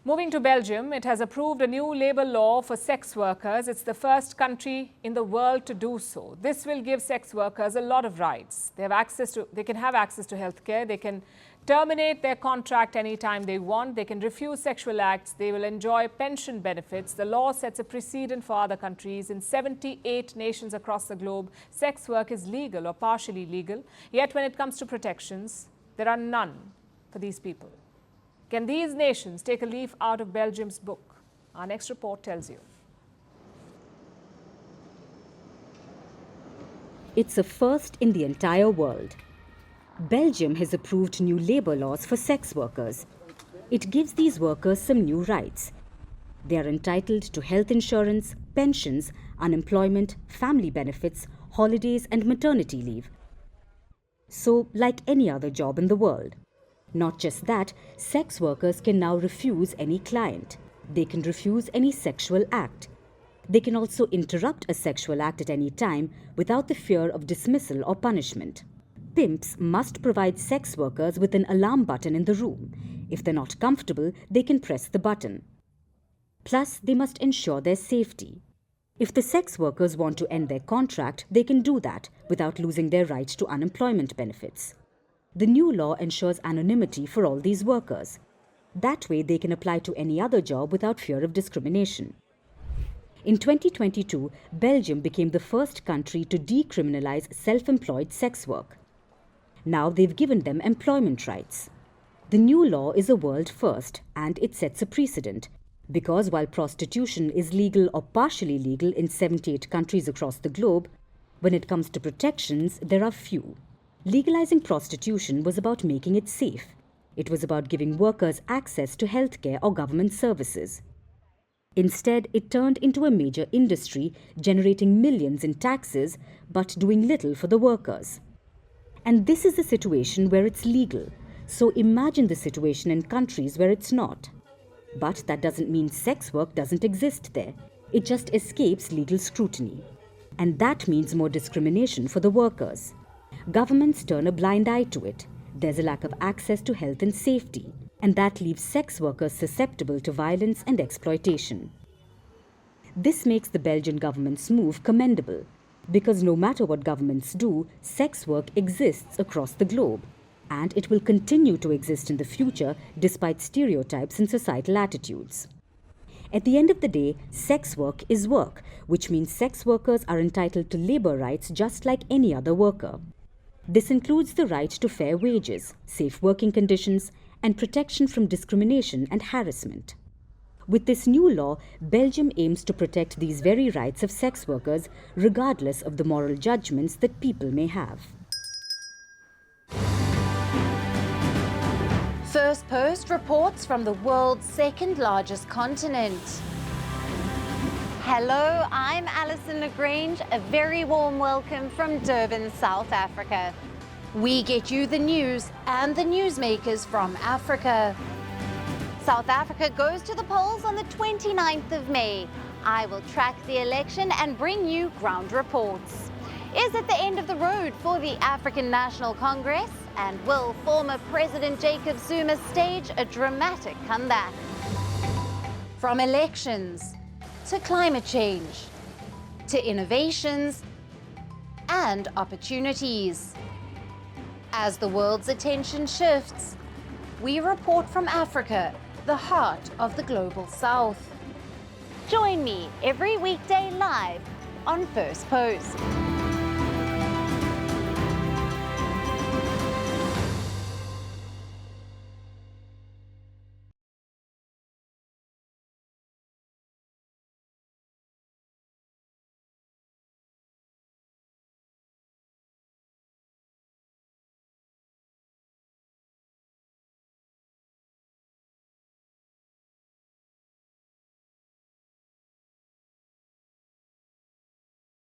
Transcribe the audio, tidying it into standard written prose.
Moving to Belgium, it has approved a new labour law for sex workers. It's the first country in the world to do so. This will give sex workers a lot of rights. They can have access to healthcare. They can terminate their contract anytime they want. They can refuse sexual acts. They will enjoy pension benefits. The law sets a precedent for other countries. In 78 nations across the globe, sex work is legal or partially legal. Yet when it comes to protections, there are none for these people. Can these nations take a leaf out of Belgium's book? Our next report tells you. It's a first in the entire world. Belgium has approved new labour laws for sex workers. It gives these workers some new rights. They are entitled to health insurance, pensions, unemployment, family benefits, holidays and maternity leave. So, like any other job in the world. Not just that, sex workers can now refuse any client. They can refuse any sexual act. They can also interrupt a sexual act at any time without the fear of dismissal or punishment. Pimps must provide sex workers with an alarm button in the room. If they're not comfortable, they can press the button. Plus, they must ensure their safety. If the sex workers want to end their contract, they can do that without losing their right to unemployment benefits. The new law ensures anonymity for all these workers. That way, they can apply to any other job without fear of discrimination. In 2022, Belgium became the first country to decriminalise self-employed sex work. Now they've given them employment rights. The new law is a world first, and it sets a precedent, because while prostitution is legal or partially legal in 78 countries across the globe, when it comes to protections, there are few. Legalizing prostitution was about making it safe. It was about giving workers access to healthcare or government services. Instead, it turned into a major industry, generating millions in taxes, but doing little for the workers. And this is a situation where it's legal. So imagine the situation in countries where it's not. But that doesn't mean sex work doesn't exist there. It just escapes legal scrutiny. And that means more discrimination for the workers. Governments turn a blind eye to it. There's a lack of access to health and safety, and that leaves sex workers susceptible to violence and exploitation. This makes the Belgian government's move commendable, because no matter what governments do, sex work exists across the globe, and it will continue to exist in the future despite stereotypes and societal attitudes. At the end of the day, sex work is work, which means sex workers are entitled to labour rights just like any other worker. This includes the right to fair wages, safe working conditions, and protection from discrimination and harassment. With this new law, Belgium aims to protect these very rights of sex workers, regardless of the moral judgments that people may have. Firstpost reports from the world's second largest continent. Hello, I'm Alison Lagrange. A very warm welcome from Durban, South Africa. We get you the news and the newsmakers from Africa. South Africa goes to the polls on the 29th of May. I will track the election and bring you ground reports. Is it the end of the road for the African National Congress? And will former President Jacob Zuma stage a dramatic comeback? From elections to climate change, to innovations and opportunities. As the world's attention shifts, we report from Africa, the heart of the global south. Join me every weekday live on Firstpost.